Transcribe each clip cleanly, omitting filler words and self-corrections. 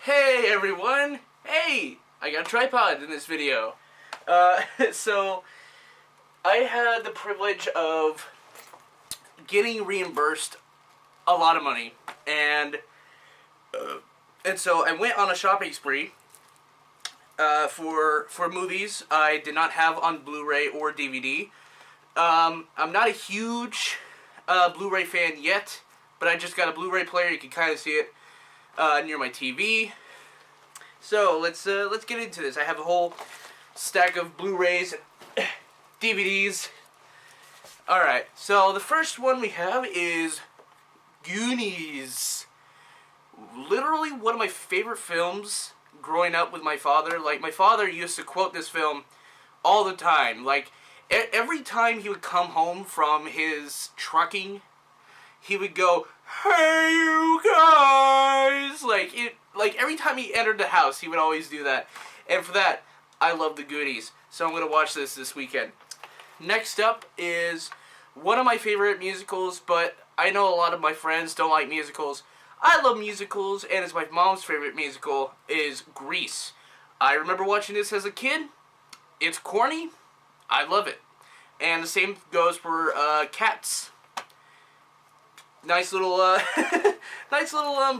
Hey everyone! Hey! I got a tripod in this video. So, I had the privilege of getting reimbursed a lot of money. And so I went on a shopping spree for movies I did not have on Blu Ray or DVD. I'm not a huge Blu Ray fan yet, but I just got a Blu Ray player. You can kind of see it near my TV. So let's get into this. I have a whole stack of Blu-rays and DVDs. Alright, so the first one we have is Goonies. Literally one of my favorite films growing up with my father. Like, my father used to quote this film all the time. Like, every time he would come home from his trucking, he would go, "Hey, you guys!" Like every time he entered the house, he would always do that. And for that, I love the Goonies. So I'm going to watch this weekend. Next up is one of my favorite musicals, but I know a lot of my friends don't like musicals. I love musicals, and it's my mom's favorite musical, is Grease. I remember watching this as a kid. It's corny. I love it. And the same goes for Cats. Nice little,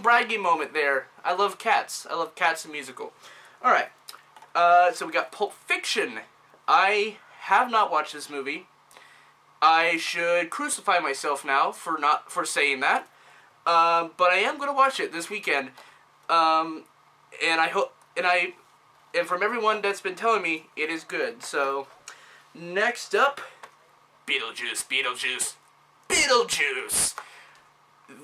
bragging moment there. I love Cats. I love Cats the musical. Alright. So we got Pulp Fiction. I have not watched this movie. I should crucify myself now for saying that. But I am going to watch it this weekend. And I hope, and from everyone that's been telling me, it is good. So, next up, Beetlejuice.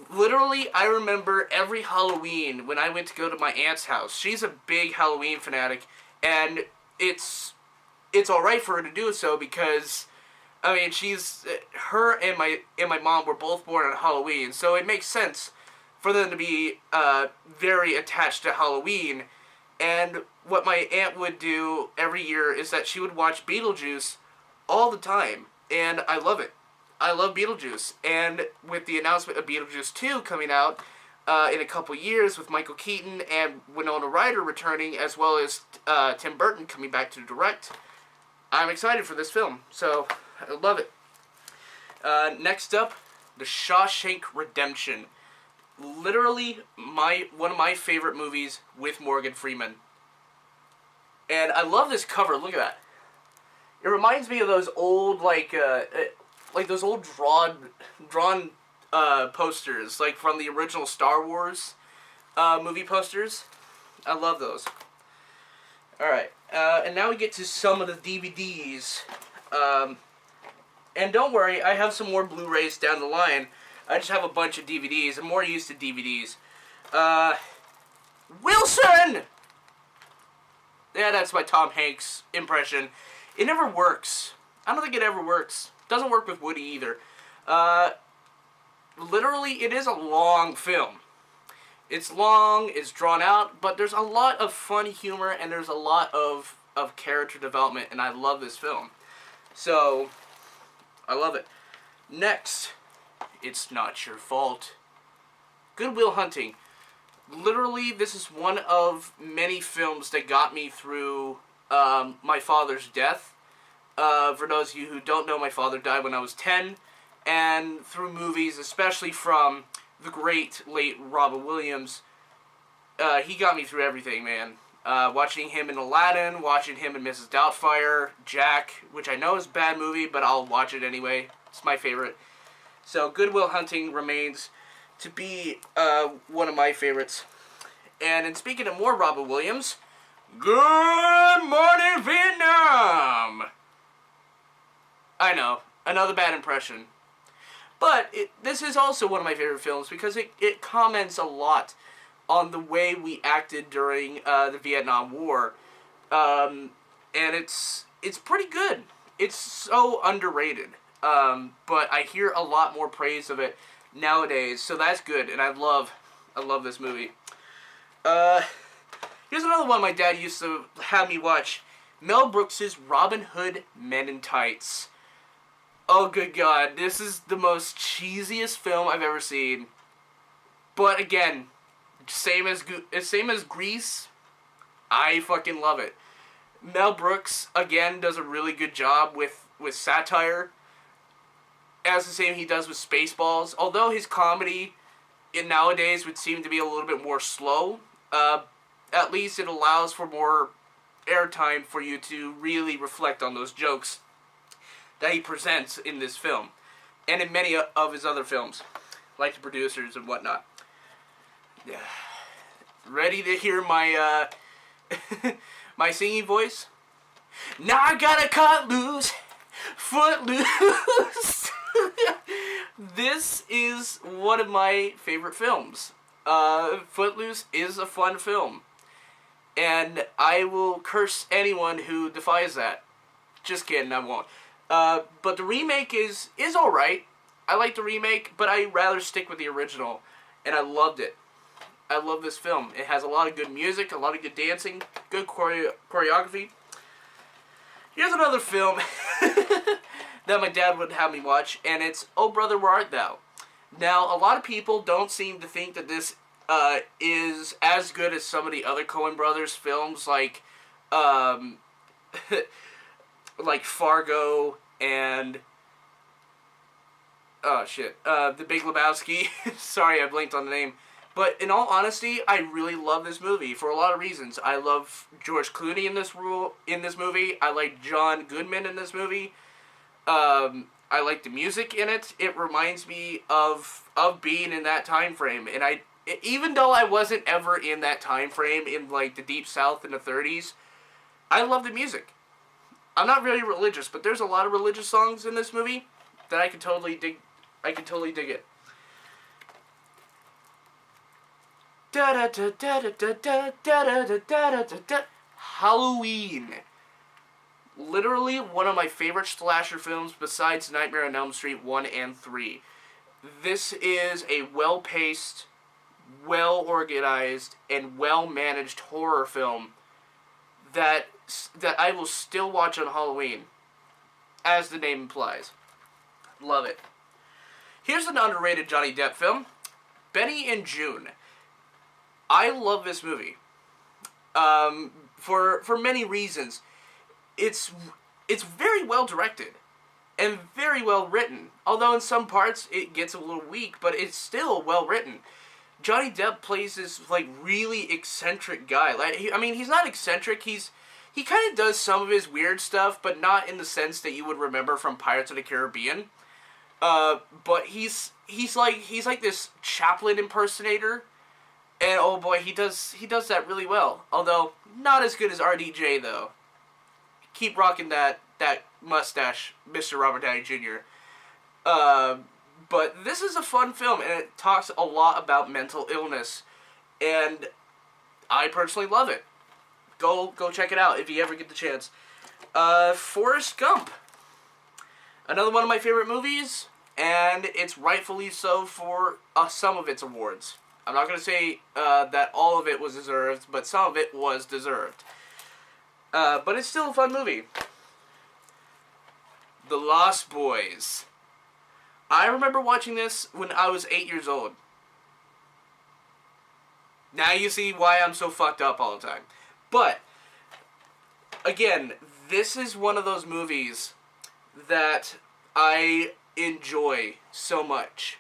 Literally, I remember every Halloween when I went to go to my aunt's house. She's a big Halloween fanatic, and it's alright for her to do so because, I mean, her and my mom were both born on Halloween, so it makes sense for them to be very attached to Halloween. And what my aunt would do every year is that she would watch Beetlejuice all the time, and I love it. I love Beetlejuice, and with the announcement of Beetlejuice 2 coming out in a couple years with Michael Keaton and Winona Ryder returning, as well as Tim Burton coming back to direct, I'm excited for this film, so I love it. Next up, The Shawshank Redemption. Literally one of my favorite movies with Morgan Freeman. And I love this cover, look at that. It reminds me of those old, like those old drawn posters, like from the original Star Wars movie posters. I love those. Alright, and now we get to some of the DVDs. And don't worry, I have some more Blu-rays down the line. I just have a bunch of DVDs. I'm more used to DVDs. Wilson! Yeah, that's my Tom Hanks impression. It never works. I don't think it ever works. Doesn't work with Woody either. Literally, it is a long film. It's long, it's drawn out, but there's a lot of funny humor and there's a lot of character development, and I love this film. So, I love it. Next, It's Not Your Fault. Good Will Hunting. Literally, this is one of many films that got me through my father's death. For those of you who don't know, my father died when I was 10, and through movies, especially from the great late Robin Williams, he got me through everything, man. Watching him in Aladdin, watching him in Mrs. Doubtfire, Jack, which I know is a bad movie, but I'll watch it anyway. It's my favorite. So, Good Will Hunting remains to be one of my favorites. And speaking of more Robin Williams, Good Morning Vietnam! I know, another bad impression. But this is also one of my favorite films because it comments a lot on the way we acted during the Vietnam War. And it's pretty good. It's so underrated. But I hear a lot more praise of it nowadays, so that's good, and I love this movie. Here's another one my dad used to have me watch. Mel Brooks's Robin Hood Men in Tights. Oh, good God. This is the most cheesiest film I've ever seen. But again, Same as Grease. I fucking love it. Mel Brooks again does a really good job with satire, as the same he does with Spaceballs. Although his comedy nowadays would seem to be a little bit more slow, at least it allows for more airtime for you to really reflect on those jokes that he presents in this film, and in many of his other films, like The Producers and whatnot. Yeah. Ready to hear my my singing voice? Now I gotta cut loose, Footloose. This is one of my favorite films. Footloose is a fun film, and I will curse anyone who defies that. Just kidding, I won't. But the remake is alright. I like the remake, but I'd rather stick with the original, and I loved it. I love this film. It has a lot of good music, a lot of good dancing, good choreography. Here's another film that my dad would have me watch, and it's Oh Brother, Where Art Thou? Now, a lot of people don't seem to think that this is as good as some of the other Coen Brothers films, like like Fargo and The Big Lebowski. Sorry, I blinked on the name. But in all honesty, I really love this movie for a lot of reasons. I love George Clooney in this movie. I like John Goodman in this movie. I like the music in it. It reminds me of being in that time frame. And even though I wasn't ever in that time frame in like the Deep South in the 30s, I love the music. I'm not really religious, but there's a lot of religious songs in this movie that I can totally dig. I can totally dig it. Halloween. Literally one of my favorite slasher films besides Nightmare on Elm Street 1 and 3. This is a well-paced, well-organized, and well-managed horror film that I will still watch on Halloween, as the name implies. Love it. Here's an underrated Johnny Depp film, Benny and June. I love this movie for many reasons. It's very well directed and very well written. Although in some parts it gets a little weak, but it's still well written. Johnny Depp plays this like really eccentric guy. Like he's not eccentric. He kind of does some of his weird stuff, but not in the sense that you would remember from Pirates of the Caribbean. But he's like this Chaplin impersonator. And oh boy, he does that really well. Although not as good as RDJ though. Keep rocking that mustache, Mr. Robert Downey Jr. But this is a fun film, and it talks a lot about mental illness, and I personally love it. Go check it out if you ever get the chance. Forrest Gump, another one of my favorite movies, and it's rightfully so for some of its awards. I'm not going to say that all of it was deserved, but some of it was deserved. But it's still a fun movie. The Lost Boys. I remember watching this when I was 8 years old. Now you see why I'm so fucked up all the time. But, again, this is one of those movies that I enjoy so much.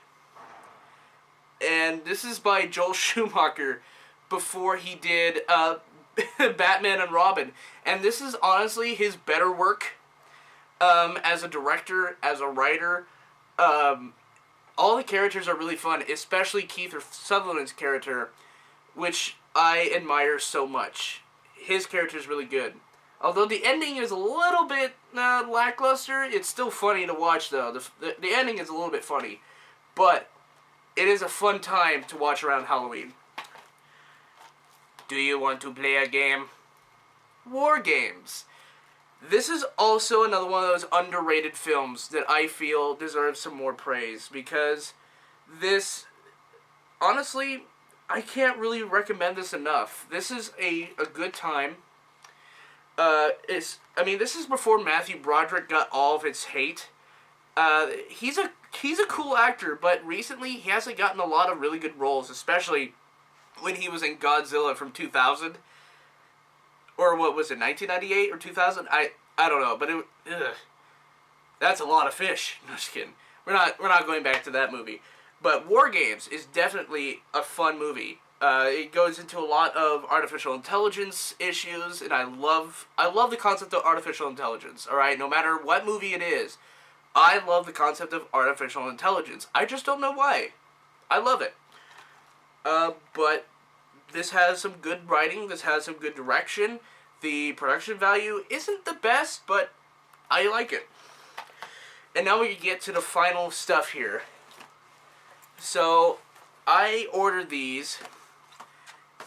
And this is by Joel Schumacher before he did Batman and Robin. And this is honestly his better work as a director, as a writer. All the characters are really fun, especially Kiefer Sutherland's character, which I admire so much. His character is really good. Although the ending is a little bit lackluster, it's still funny to watch though. The ending is a little bit funny. But it is a fun time to watch around Halloween. Do you want to play a game? War Games. This is also another one of those underrated films that I feel deserves some more praise, because this, honestly, I can't really recommend this enough. This is a good time. This is before Matthew Broderick got all of its hate. He's a cool actor, but recently he hasn't gotten a lot of really good roles, especially when he was in Godzilla from 2000. Or what was it, 1998 or 2000? I don't know, but that's a lot of fish. No, just kidding. We're not going back to that movie. But War Games is definitely a fun movie. It goes into a lot of artificial intelligence issues, and I love the concept of artificial intelligence. All right, no matter what movie it is, I love the concept of artificial intelligence. I just don't know why. I love it. But this has some good writing. This has some good direction. The production value isn't the best, but I like it. And now we get to the final stuff here. So, I ordered these,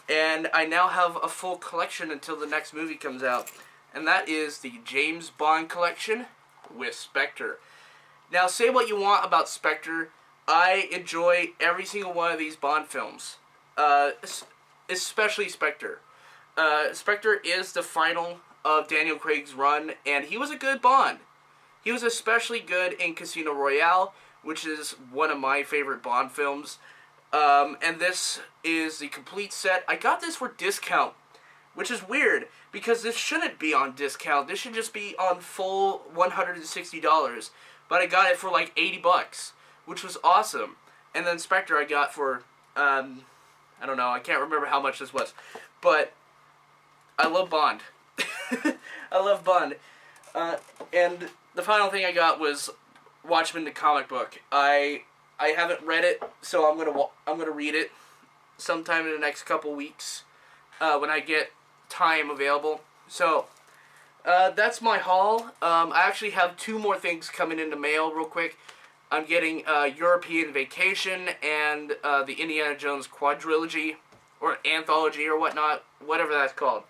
and I now have a full collection until the next movie comes out. And that is the James Bond collection with Spectre. Now, say what you want about Spectre. I enjoy every single one of these Bond films. Especially Spectre. Spectre is the final of Daniel Craig's run, and he was a good Bond. He was especially good in Casino Royale, which is one of my favorite Bond films. And this is the complete set. I got this for discount, which is weird, because this shouldn't be on discount. This should just be on full $160. But I got it for like $80, which was awesome. And then Spectre I got for, I don't know, I can't remember how much this was. But I love Bond. I love Bond. And the final thing I got was Watchmen the comic book. I haven't read it, so I'm gonna read it sometime in the next couple weeks when I get time available. So that's my haul. I actually have 2 more things coming in the mail real quick. I'm getting European Vacation and the Indiana Jones quadrilogy or anthology or whatnot, whatever that's called.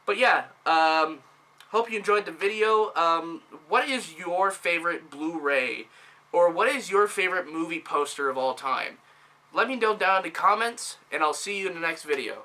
But yeah, hope you enjoyed the video. What is your favorite Blu-ray? Or what is your favorite movie poster of all time? Let me know down in the comments, and I'll see you in the next video.